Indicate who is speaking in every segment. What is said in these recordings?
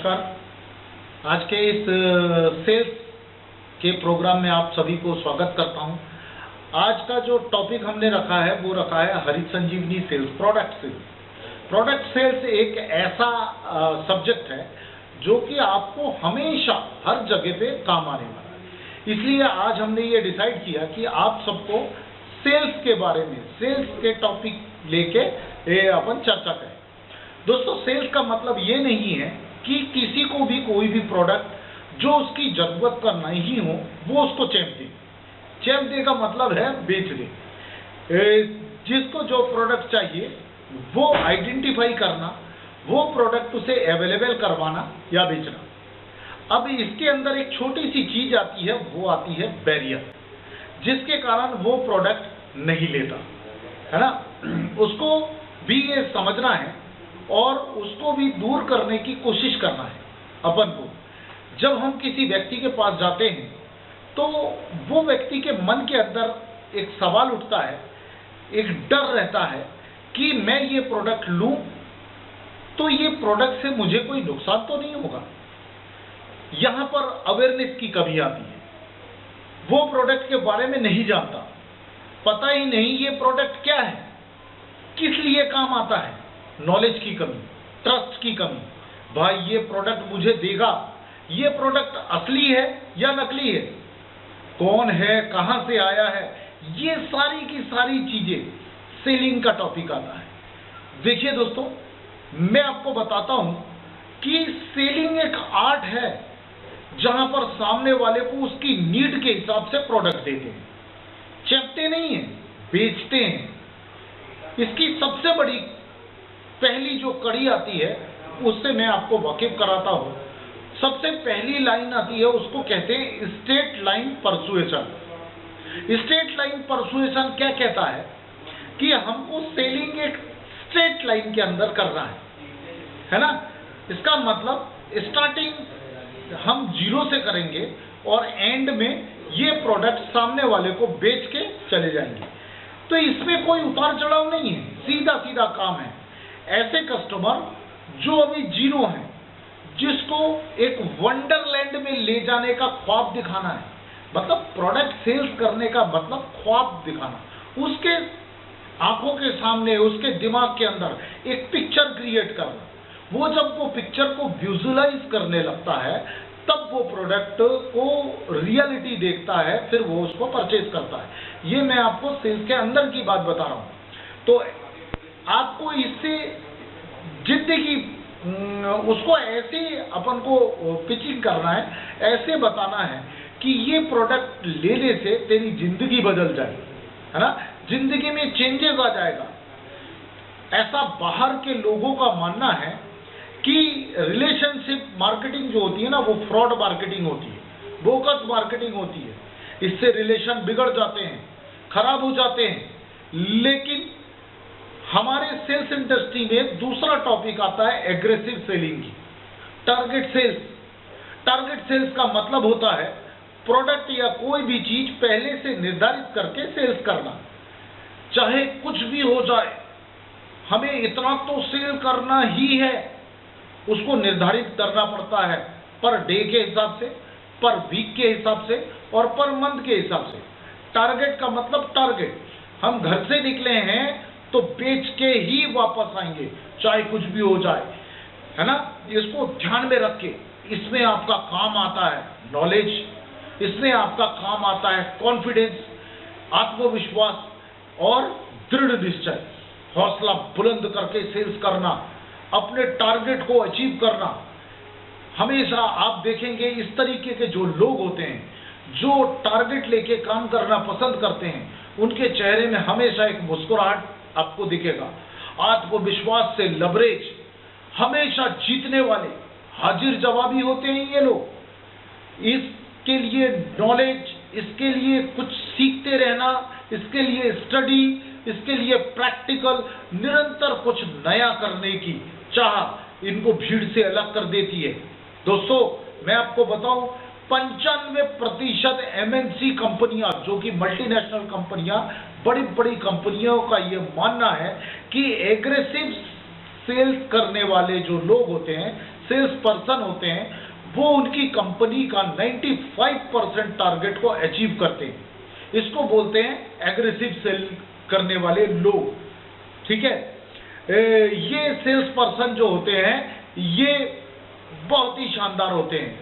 Speaker 1: नमस्कार। आज के इस सेल्स के प्रोग्राम में आप सभी को स्वागत करता हूं। आज का जो टॉपिक हमने रखा है वो रखा है हरित संजीवनी sales, product sales. Product sales एक ऐसा सब्जेक्ट है जो कि आपको हमेशा हर जगह पे काम आने वाला है। इसलिए आज हमने ये डिसाइड किया कि आप सबको सेल्स के बारे में, सेल्स के टॉपिक लेके अपन चर्चा करें। दोस्तों, सेल्स का मतलब ये नहीं है कि किसी को भी कोई भी प्रोडक्ट जो उसकी जरूरत का नहीं हो वो उसको चैंप दे। चैंप दे का मतलब है बेच दे। जिसको जो प्रोडक्ट चाहिए वो आइडेंटिफाई करना, वो प्रोडक्ट उसे अवेलेबल करवाना या बेचना। अब इसके अंदर एक छोटी सी चीज आती है, वो आती है बैरियर, जिसके कारण वो प्रोडक्ट नहीं लेता, है ना। उसको भी ये समझना है और उसको भी दूर करने की कोशिश करना है अपन को। जब हम किसी व्यक्ति के पास जाते हैं तो वो व्यक्ति के मन के अंदर एक सवाल उठता है, एक डर रहता है कि मैं ये प्रोडक्ट लूं तो ये प्रोडक्ट से मुझे कोई नुकसान तो नहीं होगा। यहां पर अवेयरनेस की कमी आती है। वो प्रोडक्ट के बारे में नहीं जानता, पता ही नहीं ये प्रोडक्ट क्या है, किस लिए काम आता है। नॉलेज की कमी, ट्रस्ट की कमी। भाई ये प्रोडक्ट मुझे देगा, ये प्रोडक्ट असली है या नकली है, कौन है, कहां से आया है, ये सारी की सारी चीजें सेलिंग का टॉपिक आता है। देखिए दोस्तों, मैं आपको बताता हूं कि सेलिंग एक आर्ट है जहां पर सामने वाले को उसकी नीड के हिसाब से प्रोडक्ट देते हैं, चेपते नहीं है, बेचते हैं। इसकी सबसे बड़ी पहली जो कड़ी आती है उससे मैं आपको वाकिफ कराता हूं। सबसे पहली लाइन आती है, उसको कहते हैं straight line persuasion. Straight line persuasion क्या कहता है कि हमको सेलिंग एक स्ट्रेट लाइन के अंदर करना है ना। इसका मतलब स्टार्टिंग हम जीरो से करेंगे और एंड में ये प्रोडक्ट सामने वाले को बेच के चले जाएंगे। तो इसमें कोई उतार चढ़ाव नहीं है, सीधा सीधा काम है। ऐसे कस्टमर जो अभी जीरो हैं, जिसको एक वंडरलैंड में ले जाने का ख्वाब दिखाना है, मतलब प्रोडक्ट सेल्स करने का मतलब ख्वाब दिखाना, उसके आंखों के सामने, उसके दिमाग के अंदर एक पिक्चर क्रिएट करना। वो जब वो पिक्चर को विजुअलाइज करने लगता है तब वो प्रोडक्ट को रियलिटी देखता है, फिर वो उसको परचेज करता है। ये मैं आपको सेल्स के अंदर की बात बता रहा हूं। तो आपको इससे जिंदगी उसको ऐसे अपन को पिचिंग करना है, ऐसे बताना है कि ये प्रोडक्ट लेने से तेरी जिंदगी बदल जाए, है ना, जिंदगी में चेंजेस आ जाएगा। ऐसा बाहर के लोगों का मानना है कि रिलेशनशिप मार्केटिंग जो होती है ना, वो फ्रॉड मार्केटिंग होती है, बोगस मार्केटिंग होती है। इससे रिलेशन बिगड़ जाते हैं, खराब हो जाते हैं। लेकिन हमारे सेल्स इंडस्ट्री में दूसरा टॉपिक आता है एग्रेसिव सेलिंग की, टारगेट सेल्स। टारगेट सेल्स का मतलब होता है प्रोडक्ट या कोई भी चीज पहले से निर्धारित करके सेल्स करना। चाहे कुछ भी हो जाए, हमें इतना तो सेल करना ही है, उसको निर्धारित करना पड़ता है पर डे के हिसाब से, पर वीक के हिसाब से और पर मंथ के हिसाब से। टारगेट का मतलब टारगेट, हम घर से निकले हैं तो बेच के ही वापस आएंगे, चाहे कुछ भी हो जाए, है ना। इसको ध्यान में रख के इसमें आपका काम आता है नॉलेज, इसमें आपका काम आता है कॉन्फिडेंस, आत्मविश्वास और दृढ़ निश्चय, हौसला बुलंद करके सेल्स करना, अपने टारगेट को अचीव करना। हमेशा आप देखेंगे इस तरीके के जो लोग होते हैं, जो टारगेट लेके काम करना पसंद करते हैं, उनके चेहरे में हमेशा एक मुस्कुराहट आपको दिखेगा। आत्मविश्वास से लबरेज, हमेशा जीतने वाले, हाजिर जवाबी होते हैं ये लोग। इसके लिए नॉलेज, इसके लिए कुछ सीखते रहना, इसके लिए स्टडी, इसके लिए प्रैक्टिकल, निरंतर कुछ नया करने की चाह इनको भीड़ से अलग कर देती है। दोस्तों, मैं आपको बताऊं, 95% MNC कंपनियां, जो कि मल्टीनेशनल कंपनियां, बड़ी बड़ी कंपनियों का ये मानना है कि एग्रेसिव सेल्स करने वाले जो लोग होते हैं, सेल्स पर्सन होते हैं वो उनकी कंपनी का 95% टारगेट को अचीव करते हैं। इसको बोलते हैं एग्रेसिव सेल करने वाले लोग, ठीक है। ये सेल्स पर्सन जो होते हैं ये बहुत ही शानदार होते हैं।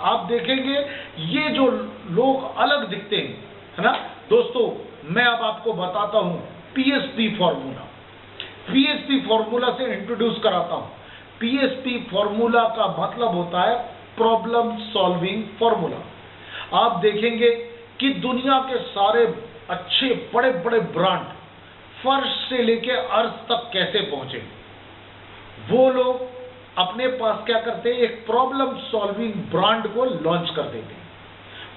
Speaker 1: आप देखेंगे ये जो लोग अलग दिखते हैं, है ना दोस्तों। मैं अब आपको बताता हूं पीएसपी फॉर्मूला। पीएसपी फॉर्मूला से इंट्रोड्यूस कराता हूं। पीएसपी फॉर्मूला का मतलब होता है प्रॉब्लम सॉल्विंग फॉर्मूला। आप देखेंगे कि दुनिया के सारे अच्छे बड़े बड़े ब्रांड फर्श से लेके अर्श तक कैसे पहुंचे, वो लोग अपने पास क्या करते हैं, एक प्रॉब्लम सॉल्विंग ब्रांड को लॉन्च कर देते हैं।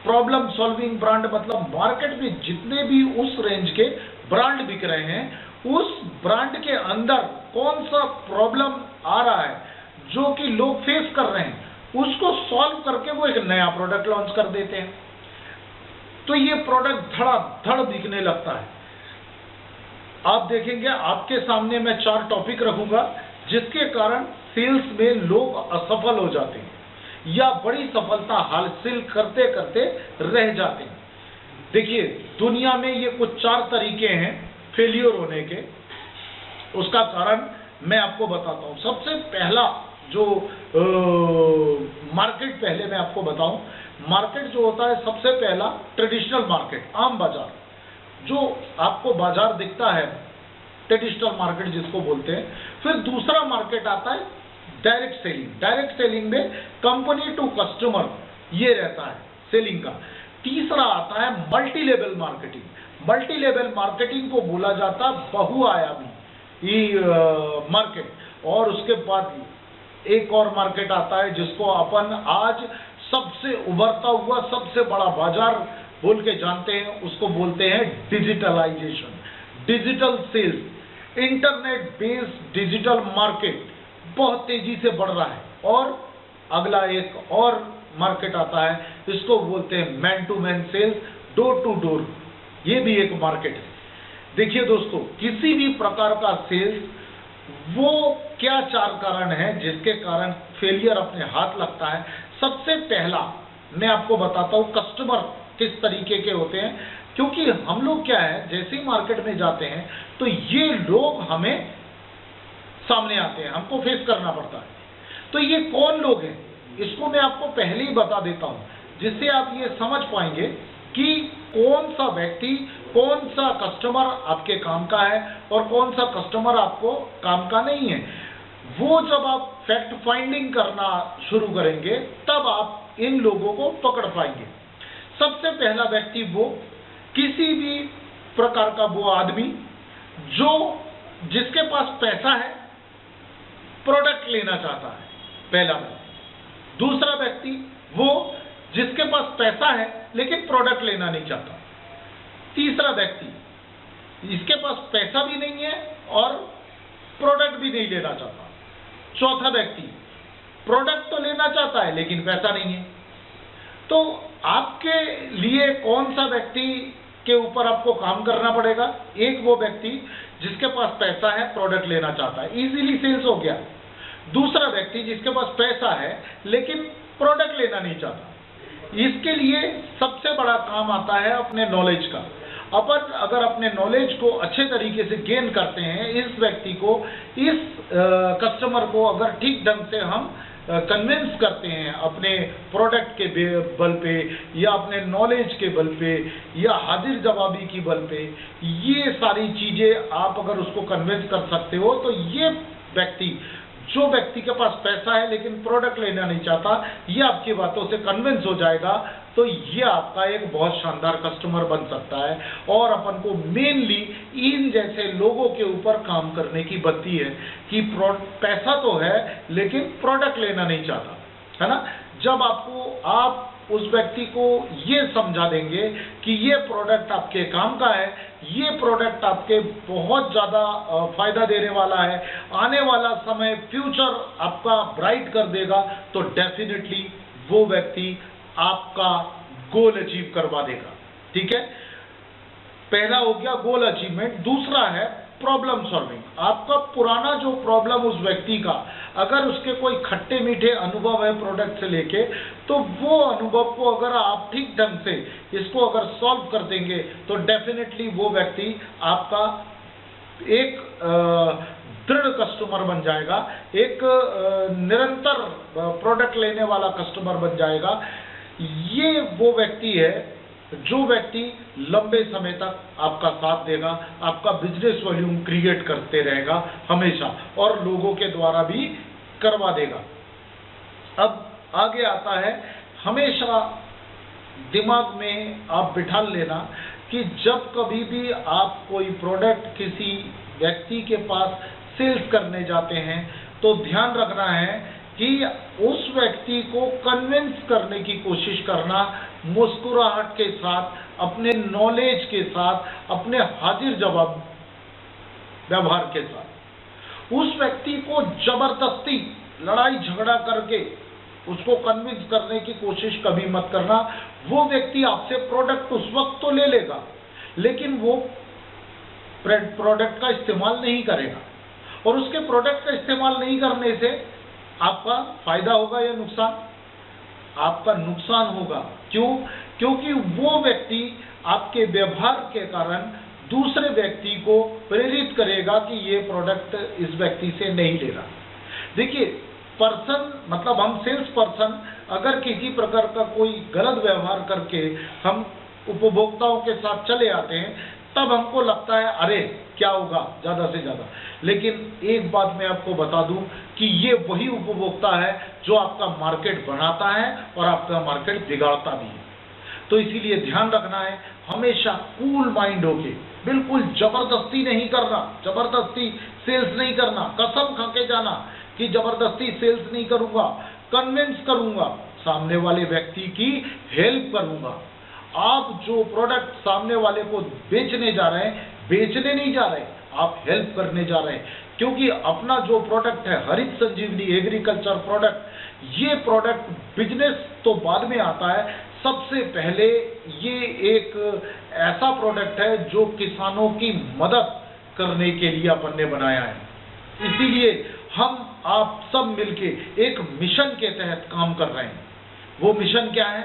Speaker 1: प्रॉब्लम सॉल्विंग ब्रांड मतलब मार्केट में जितने भी उस रेंज के ब्रांड बिक रहे हैं उस ब्रांड के अंदर कौन सा प्रॉब्लम आ रहा है जो कि लोग फेस कर रहे हैं उसको सॉल्व करके वो एक नया प्रोडक्ट लॉन्च कर देते हैं। तो ये प्रोडक्ट धड़ाधड़ बिकने लगता है। आप देखेंगे आपके सामने मैं 4 टॉपिक रखूंगा जिसके कारण सेल्स में लोग असफल हो जाते हैं या बड़ी सफलता हासिल करते करते रह जाते हैं। देखिए दुनिया में ये कुछ 4 तरीके हैं फेलियर होने के। उसका कारण मैं आपको बताता हूं। सबसे पहला जो मार्केट, पहले मैं आपको बताऊं, मार्केट जो होता है सबसे पहला ट्रेडिशनल मार्केट, आम बाजार, जो आपको बाजार दिखता है, ट्रेडिशनल मार्केट जिसको बोलते हैं। फिर दूसरा मार्केट आता है डायरेक्ट सेलिंग। डायरेक्ट सेलिंग में कंपनी टू कस्टमर ये रहता है सेलिंग का। तीसरा आता है multi level marketing. Multi level marketing को बोला जाता है बहुआयामी मार्केट। और उसके बाद एक और मार्केट आता है जिसको अपन आज सबसे उभरता हुआ सबसे बड़ा बाजार बोल के जानते हैं, उसको बोलते हैं digitalisation, digital sales. Internet based digital market बहुत तेजी से बढ़ रहा है। और अगला एक और मार्केट आता है, इसको बोलते हैं man to man sales, door to door. ये भी एक मार्केट है। देखिए दोस्तों, किसी भी प्रकार का सेल्स, वो क्या 4 कारण हैं जिसके कारण फेलियर अपने हाथ लगता है। सबसे पहला मैं आपको बताता हूं कस्टमर किस तरीके के होते हैं। क्योंकि हम लोग क्या है, जैसे ही मार्केट में जाते हैं तो ये लोग हमें सामने आते हैं, हमको फेस करना पड़ता है। तो ये कौन लोग हैं इसको मैं आपको पहले ही बता देता हूं, जिससे आप ये समझ पाएंगे कि कौन सा व्यक्ति, कौन सा कस्टमर आपके काम का है और कौन सा कस्टमर आपको काम का नहीं है। वो जब आप फैक्ट फाइंडिंग करना शुरू करेंगे तब आप इन लोगों को पकड़ पाएंगे। सबसे पहला व्यक्ति वो किसी भी प्रकार का वो आदमी जो जिसके पास पैसा है, प्रोडक्ट लेना चाहता है, पहला व्यक्ति। दूसरा व्यक्ति वो जिसके पास पैसा है लेकिन प्रोडक्ट लेना नहीं चाहता। तीसरा व्यक्ति इसके पास पैसा भी नहीं है और प्रोडक्ट भी नहीं लेना चाहता। चौथा व्यक्ति प्रोडक्ट तो लेना चाहता है लेकिन पैसा नहीं है। तो आपके लिए कौन सा व्यक्ति के ऊपर आपको काम करना पड़ेगा? एक वो व्यक्ति जिसके पास पैसा है, प्रोडक्ट लेना चाहता है, इजीली सेल्स हो गया। दूसरा व्यक्ति जिसके पास पैसा है लेकिन प्रोडक्ट लेना नहीं चाहता। इसके लिए सबसे बड़ा काम आता है अपने नॉलेज का। अपन अगर अपने नॉलेज को अच्छे तरीके से गेन करते हैं, इस व्यक्ति को, इस कस्टमर को अगर ठीक ढंग से हम कन्विंस करते हैं अपने प्रोडक्ट के बल पे या अपने नॉलेज के बल पे या हाजिर जवाबी की बल पे, ये सारी चीजें आप अगर उसको कन्विंस कर सकते हो तो ये व्यक्ति, जो व्यक्ति के पास पैसा है लेकिन प्रोडक्ट लेना नहीं चाहता, ये आपकी बातों से कन्विंस हो जाएगा। तो ये आपका एक बहुत शानदार कस्टमर बन सकता है। और अपन को मेनली इन जैसे लोगों के ऊपर काम करने की बनती है कि पैसा तो है लेकिन प्रोडक्ट लेना नहीं चाहता, है ना। जब आप उस व्यक्ति को ये समझा देंगे कि ये प्रोडक्ट आपके काम का है, ये प्रोडक्ट आपके बहुत ज़्यादा फायदा देने वाला है, आने वाला समय फ्यूचर आपका ब्राइट कर देगा, तो डेफिनेटली वो व्यक्ति आपका गोल अचीव करवा देगा। ठीक है, पहला हो गया गोल अचीवमेंट। दूसरा है प्रॉब्लम सॉल्विंग। आपका पुराना जो प्रॉब्लम उस व्यक्ति का अगर उसके कोई खट्टे मीठे अनुभव है प्रोडक्ट से लेके, तो वो अनुभव को अगर आप ठीक ढंग से इसको अगर सॉल्व कर देंगे तो डेफिनेटली वो व्यक्ति आपका एक दृढ़ कस्टमर बन जाएगा, एक निरंतर प्रोडक्ट लेने वाला कस्टमर बन जाएगा। ये वो व्यक्ति है जो व्यक्ति लंबे समय तक आपका साथ देगा, आपका बिजनेस वॉल्यूम क्रिएट करते रहेगा हमेशा, और लोगों के द्वारा भी करवा देगा। अब आगे आता है, हमेशा दिमाग में आप बिठा लेना कि जब कभी भी आप कोई प्रोडक्ट किसी व्यक्ति के पास सेल्स करने जाते हैं तो ध्यान रखना है कि उस व्यक्ति को कन्विंस करने की कोशिश करना, मुस्कुराहट के साथ, अपने नॉलेज के साथ, अपने हाजिर जवाब व्यवहार के साथ। उस व्यक्ति को जबरदस्ती लड़ाई झगड़ा करके उसको कन्विंस करने की कोशिश कभी मत करना। वो व्यक्ति आपसे प्रोडक्ट उस वक्त तो ले लेगा, लेकिन वो प्रोडक्ट का इस्तेमाल नहीं करेगा, और उसके प्रोडक्ट का इस्तेमाल नहीं करने से आपका फायदा होगा या नुकसान? आपका नुकसान होगा। क्यों? क्योंकि वो व्यक्ति आपके व्यवहार के कारण दूसरे व्यक्ति को प्रेरित करेगा कि ये प्रोडक्ट इस व्यक्ति से नहीं लेना। देखिए, पर्सन मतलब हम सेल्स पर्सन अगर किसी प्रकार का कोई गलत व्यवहार करके हम उपभोक्ताओं के साथ चले आते हैं, तब हमको लगता है अरे क्या होगा ज़्यादा से ज़्यादा। लेकिन एक बात मैं आपको बता दूं कि ये वही उपभोक्ता है जो आपका मार्केट बनाता है और आपका मार्केट बिगाड़ता भी है। तो इसीलिए ध्यान रखना है, हमेशा कूल माइंड होके, बिल्कुल जबरदस्ती नहीं करना, जबरदस्ती सेल्स नहीं करना, कसम खा के जाना कि जबरदस्ती सेल्स नहीं करूंगा, कन्विंस करूंगा, सामने वाले व्यक्ति की हेल्प करूंगा। आप जो प्रोडक्ट सामने वाले को बेचने जा रहे हैं, बेचने नहीं जा रहे, आप हेल्प करने जा रहे हैं। क्योंकि अपना जो प्रोडक्ट है हरित संजीवनी एग्रीकल्चर प्रोडक्ट, ये प्रोडक्ट बिजनेस तो बाद में आता है, सबसे पहले ये एक ऐसा प्रोडक्ट है जो किसानों की मदद करने के लिए अपन ने बनाया है। इसीलिए हम आप सब मिलके एक मिशन के तहत काम कर रहे हैं। वो मिशन क्या है?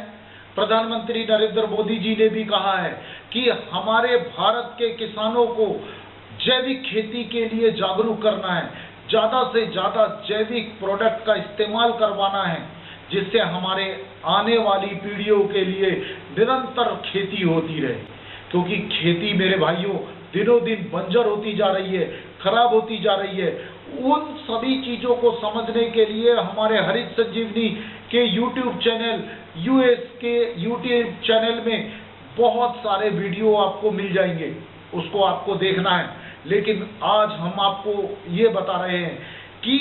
Speaker 1: प्रधानमंत्री नरेंद्र मोदी जी ने भी कहा है कि हमारे भारत के किसानों को जैविक खेती के लिए जागरूक करना है, ज़्यादा से ज़्यादा जैविक प्रोडक्ट का इस्तेमाल करवाना है, जिससे हमारे आने वाली पीढ़ियों के लिए निरंतर खेती होती रहे। क्योंकि खेती मेरे भाइयों दिनों दिन बंजर होती जा रही है, खराब होती जा रही है। उन सभी चीज़ों को समझने के लिए हमारे हरित संजीवनी के यूट्यूब चैनल, यूएस के यूट्यूब चैनल में बहुत सारे वीडियो आपको मिल जाएंगे, उसको आपको देखना है। लेकिन आज हम आपको ये बता रहे हैं कि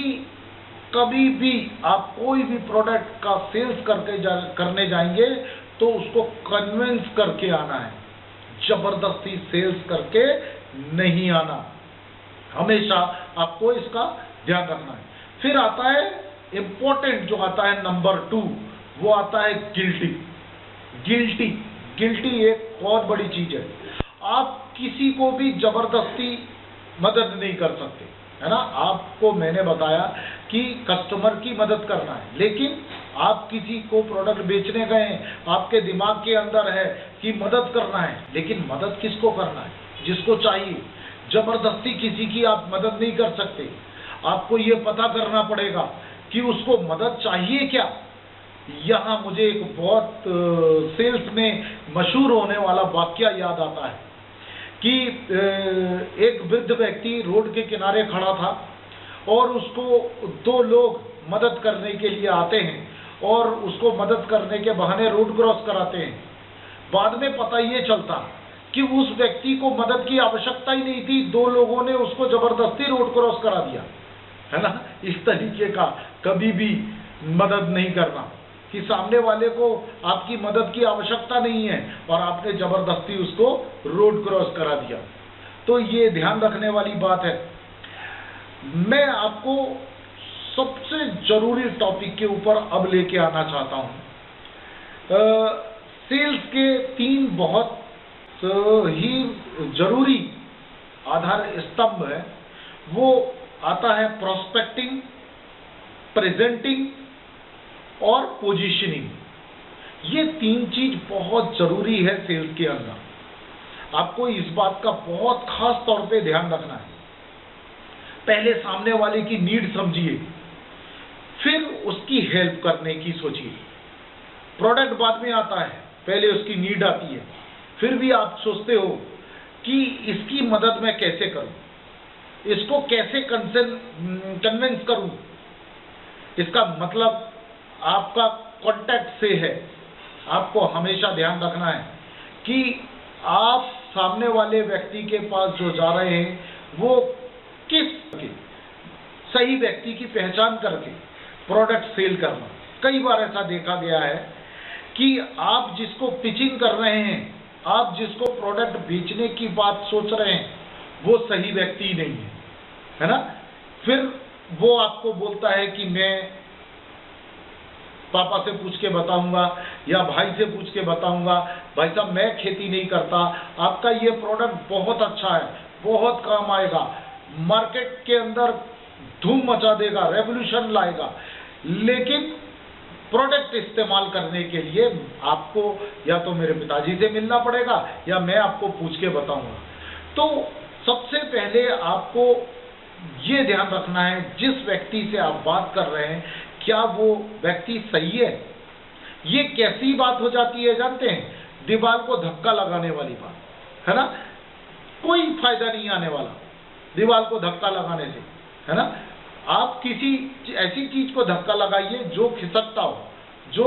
Speaker 1: कभी भी आप कोई भी प्रोडक्ट का सेल्स करने जाएंगे तो उसको कन्विंस करके आना है, जबरदस्ती सेल्स करके नहीं आना। हमेशा आपको इसका ध्यान रखना है। फिर आता है इंपॉर्टेंट, जो आता है नंबर 2, वो आता है गिल्टी। गिल्टी एक बहुत बड़ी चीज है। आप किसी को भी जबरदस्ती मदद नहीं कर सकते, है ना। आपको मैंने बताया कि कस्टमर की मदद करना है, लेकिन आप किसी को प्रोडक्ट बेचने गए, आपके दिमाग के अंदर है कि मदद करना है, लेकिन मदद किसको करना है? जिसको चाहिए। जबरदस्ती किसी की आप मदद नहीं कर सकते। आपको ये पता करना पड़ेगा कि उसको मदद चाहिए क्या। यहाँ मुझे एक बहुत सेल्स में मशहूर होने वाला वाकया याद आता है कि एक वृद्ध व्यक्ति रोड के किनारे खड़ा था और उसको 2 लोग मदद करने के लिए आते हैं और उसको मदद करने के बहाने रोड क्रॉस कराते हैं। बाद में पता ये चलता कि उस व्यक्ति को मदद की आवश्यकता ही नहीं थी, 2 लोगों ने उसको जबरदस्ती रोड क्रॉस करा दिया, है ना। इस तरीके का कभी भी मदद नहीं करना कि सामने वाले को आपकी मदद की आवश्यकता नहीं है और आपने जबरदस्ती उसको रोड क्रॉस करा दिया। तो ये ध्यान रखने वाली बात है। मैं आपको सबसे जरूरी टॉपिक के ऊपर अब लेके आना चाहता हूं। सेल्स के 3 बहुत ही जरूरी आधार स्तंभ है। वो आता है प्रोस्पेक्टिंग, प्रेजेंटिंग और पोजीशनिंग, ये 3 चीज बहुत जरूरी है सेल्स के अंदर। आपको इस बात का बहुत खास तौर पे ध्यान रखना है। पहले सामने वाले की नीड समझिए, फिर उसकी हेल्प करने की सोचिए। प्रोडक्ट बाद में आता है, पहले उसकी नीड आती है, फिर भी आप सोचते हो कि इसकी मदद मैं कैसे करूं, इसको कैसे कन्विंस करूं। इसका मतलब आपका कॉन्टैक्ट से है। आपको हमेशा ध्यान रखना है कि आप सामने वाले व्यक्ति के पास जो जा रहे हैं वो किस सही व्यक्ति की पहचान करके प्रोडक्ट सेल करना। कई बार ऐसा देखा गया है कि आप जिसको पिचिंग कर रहे हैं, आप जिसको प्रोडक्ट बेचने की बात सोच रहे हैं, वो सही व्यक्ति ही नहीं है ना। फिर वो आपको बोलता है कि मैं पापा से पूछ के बताऊंगा या भाई से पूछ के बताऊंगा, भाई साहब मैं खेती नहीं करता, आपका ये प्रोडक्ट बहुत अच्छा है, बहुत काम आएगा, मार्केट के अंदर धूम मचा देगा, रेवोल्यूशन लाएगा। लेकिन प्रोडक्ट इस्तेमाल करने के लिए आपको या तो मेरे पिताजी से मिलना पड़ेगा या मैं आपको पूछ के बताऊंगा। तो सबसे पहले आपको ये ध्यान रखना है, जिस व्यक्ति से आप बात कर रहे हैं क्या वो व्यक्ति सही है। ये कैसी बात हो जाती है जानते हैं? दीवार को धक्का लगाने वाली बात, है ना। कोई फायदा नहीं आने वाला दीवार को धक्का लगाने से, है ना। आप किसी ऐसी चीज को धक्का लगाइए जो खिसकता हो, जो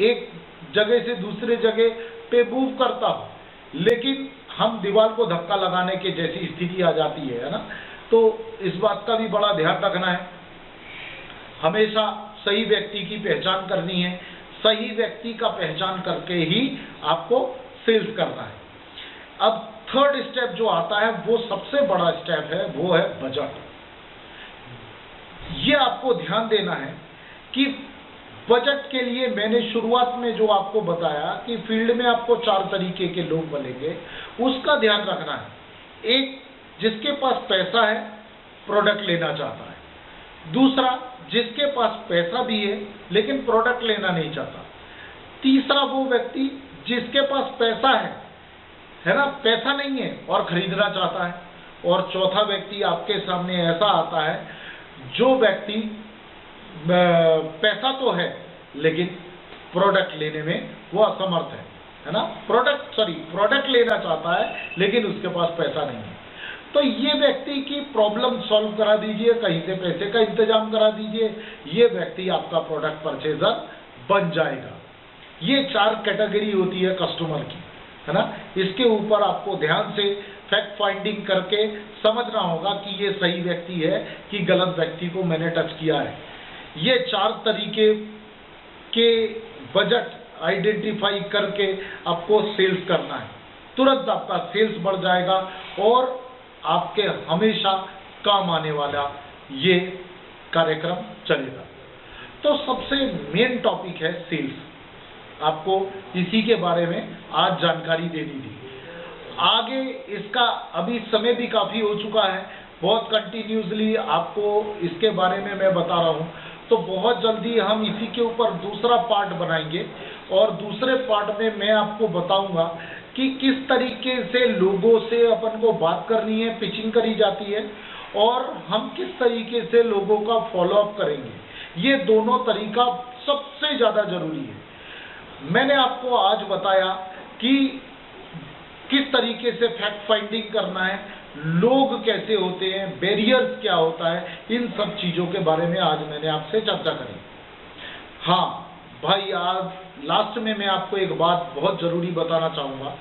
Speaker 1: एक जगह से दूसरे जगह पे मूव करता हो। लेकिन हम दीवार को धक्का लगाने के जैसी स्थिति आ जाती है ना। तो इस बात का भी बड़ा ध्यान रखना है। हमेशा सही व्यक्ति की पहचान करनी है। सही व्यक्ति का पहचान करके ही आपको सेल्स करना है। अब थर्ड स्टेप जो आता है वो सबसे बड़ा स्टेप है, वो है बजट। ये आपको ध्यान देना है कि बजट के लिए मैंने शुरुआत में जो आपको बताया कि फील्ड में आपको 4 तरीके के लोग मिलेंगे, उसका ध्यान रखना है। एक, जिसके पास पैसा है, प्रोडक्ट लेना चाहता है। दूसरा, जिसके पास पैसा भी है लेकिन प्रोडक्ट लेना नहीं चाहता। तीसरा, वो व्यक्ति जिसके पास पैसा है ना, पैसा नहीं है और खरीदना चाहता है। और चौथा व्यक्ति आपके सामने ऐसा आता है जो व्यक्ति पैसा तो है लेकिन प्रोडक्ट लेने में वो असमर्थ है ना। प्रोडक्ट लेना चाहता है लेकिन उसके पास पैसा नहीं है। तो ये व्यक्ति की प्रॉब्लम सॉल्व करा दीजिए, कहीं से पैसे का इंतजाम करा दीजिए, ये व्यक्ति आपका प्रोडक्ट परचेजर बन जाएगा। ये 4 कैटेगरी होती है कस्टमर की, है ना। इसके ऊपर आपको ध्यान से फैक्ट फाइंडिंग करके समझना होगा कि ये सही व्यक्ति है कि गलत व्यक्ति को मैंने टच किया है। ये 4 तरीके के बजट आइडेंटिफाई करके आपको सेल्स करना है। तुरंत आपका सेल्स बढ़ जाएगा और आपके हमेशा काम आने वाला ये कार्यक्रम चलेगा। तो सबसे मेन टॉपिक है सेल्स। आपको इसी के बारे में आज जानकारी देनी थी। आगे इसका अभी समय भी काफ़ी हो चुका है, बहुत कंटिन्यूसली आपको इसके बारे में मैं बता रहा हूँ। तो बहुत जल्दी हम इसी के ऊपर दूसरा पार्ट बनाएंगे और दूसरे पार्ट में मैं आपको बताऊंगा कि किस तरीके से लोगों से अपन को बात करनी है, पिचिंग करी जाती है, और हम किस तरीके से लोगों का फॉलोअप करेंगे। ये दोनों तरीका सबसे ज़्यादा जरूरी है। मैंने आपको आज बताया कि किस तरीके से फैक्ट फाइंडिंग करना है, लोग कैसे होते हैं, बैरियर्स क्या होता है, इन सब चीज़ों के बारे में आज मैंने आपसे चर्चा करी। हाँ भाई, आज लास्ट में मैं आपको एक बात बहुत ज़रूरी बताना चाहूँगा।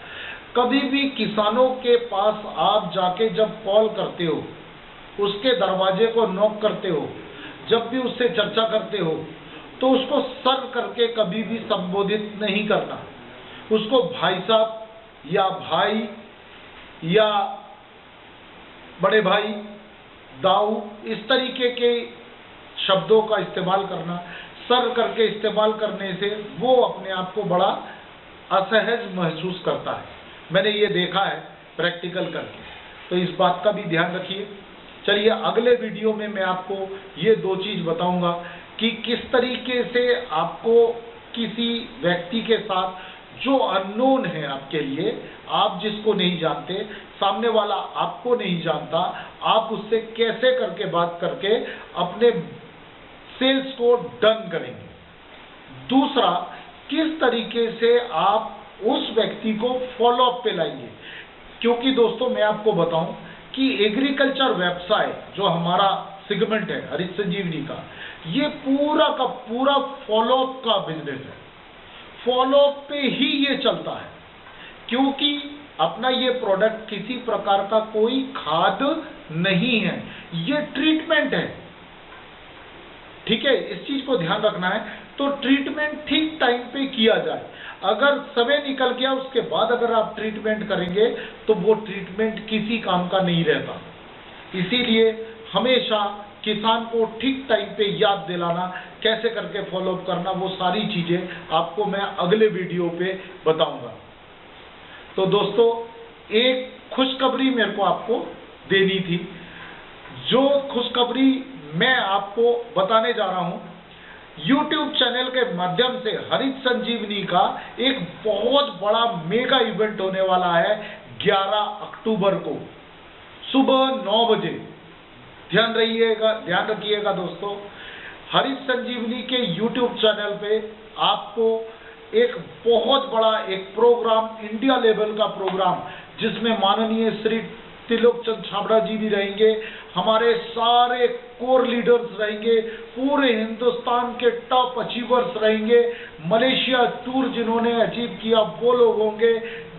Speaker 1: कभी भी किसानों के पास आप जाके जब कॉल करते हो, उसके दरवाजे को नॉक करते हो, जब भी उससे चर्चा करते हो, तो उसको सर करके कभी भी संबोधित नहीं करना। उसको भाई साहब या भाई या बड़े भाई, दाऊ, इस तरीके के शब्दों का इस्तेमाल करना। सर करके इस्तेमाल करने से वो अपने आप को बड़ा असहज महसूस करता है। मैंने ये देखा है प्रैक्टिकल करके। तो इस बात का भी ध्यान रखिए। चलिए अगले वीडियो में मैं आपको ये 2 चीज़ बताऊंगा कि किस तरीके से आपको किसी व्यक्ति के साथ जो अननोन है आपके लिए, आप जिसको नहीं जानते, सामने वाला आपको नहीं जानता, आप उससे कैसे करके बात करके अपने सेल्स को डन करेंगे। दूसरा, किस तरीके से आप उस व्यक्ति को फॉलोअप पे लाएंगे, क्योंकि दोस्तों मैं आपको बताऊं कि एग्रीकल्चर व्यवसाय जो हमारा सेगमेंट है हरित संजीवनी का, ये पूरा का पूरा फॉलोअप का बिजनेस है। फॉलोअप पे ही ये चलता है, क्योंकि अपना ये प्रोडक्ट किसी प्रकार का कोई खाद नहीं है, ये ट्रीटमेंट है। ठीक है, इस चीज को ध्यान रखना है। तो ट्रीटमेंट ठीक टाइम पे किया जाए। अगर समय निकल गया उसके बाद अगर आप ट्रीटमेंट करेंगे तो वो ट्रीटमेंट किसी काम का नहीं रहता। इसीलिए हमेशा किसान को ठीक टाइम पे याद दिलाना, कैसे करके फॉलोअप करना, वो सारी चीजें आपको मैं अगले वीडियो पे बताऊंगा। तो दोस्तों, एक खुशखबरी मेरे को आपको देनी थी। जो खुशखबरी मैं आपको बताने जा रहा हूं, YouTube चैनल के माध्यम से हरित संजीवनी का एक बहुत बड़ा मेगा इवेंट होने वाला है 11 अक्टूबर को सुबह 9 बजे। ध्यान रखिएगा दोस्तों, हरित संजीवनी के YouTube चैनल पे आपको एक बहुत बड़ा एक प्रोग्राम, इंडिया लेवल का प्रोग्राम, जिसमें माननीय श्री त्रिलोकचंद छाबड़ा जी भी रहेंगे, हमारे सारे कोर लीडर्स रहेंगे, पूरे हिंदुस्तान के टॉप अचीवर्स रहेंगे। मलेशिया टूर जिन्होंने अचीव किया वो लोग होंगे,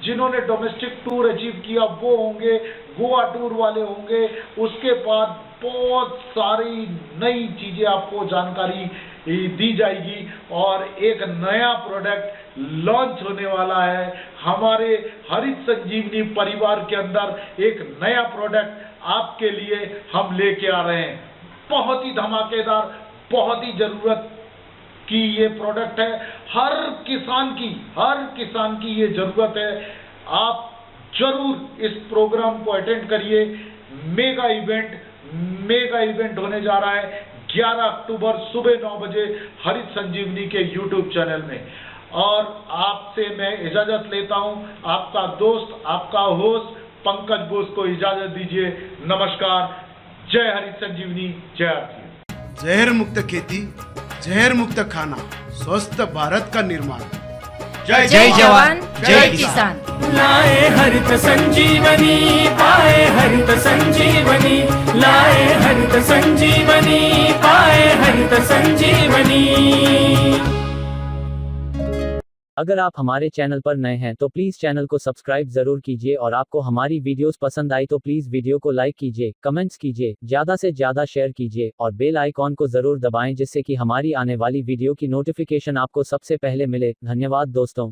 Speaker 1: जिन्होंने डोमेस्टिक टूर अचीव किया वो होंगे, गोवा टूर वाले होंगे। उसके बाद बहुत सारी नई चीजें आपको जानकारी दी जाएगी और एक नया प्रोडक्ट लॉन्च होने वाला है। हमारे हरित संजीवनी परिवार के अंदर एक नया प्रोडक्ट आपके लिए हम लेके आ रहे हैं। बहुत ही धमाकेदार, बहुत ही जरूरत की ये प्रोडक्ट है। हर किसान की ये जरूरत है। आप जरूर इस प्रोग्राम को अटेंड करिए। मेगा इवेंट होने जा रहा है 11 अक्टूबर सुबह 9 बजे हरित संजीवनी के YouTube चैनल में। और आपसे मैं इजाजत लेता हूं, आपका दोस्त, आपका होस्ट पंकज बोस को इजाजत दीजिए। नमस्कार। जय हरित संजीवनी, जय आरती।
Speaker 2: जहर मुक्त खेती, जहर मुक्त खाना, स्वस्थ भारत का निर्माण।
Speaker 3: जय जवान, जय किसान।
Speaker 4: लाए हरित संजीवनी, पाए हरित संजीवनी, लाए हरित संजीवनी, पाए हरित संजीवनी।
Speaker 3: अगर आप हमारे चैनल पर नए हैं तो प्लीज चैनल को सब्सक्राइब जरूर कीजिए और आपको हमारी वीडियोस पसंद आई तो प्लीज वीडियो को लाइक कीजिए, कमेंट्स कीजिए, ज्यादा से ज्यादा शेयर कीजिए और बेल आइकॉन को जरूर दबाएं, जिससे कि हमारी आने वाली वीडियो की नोटिफिकेशन आपको सबसे पहले मिले। धन्यवाद दोस्तों।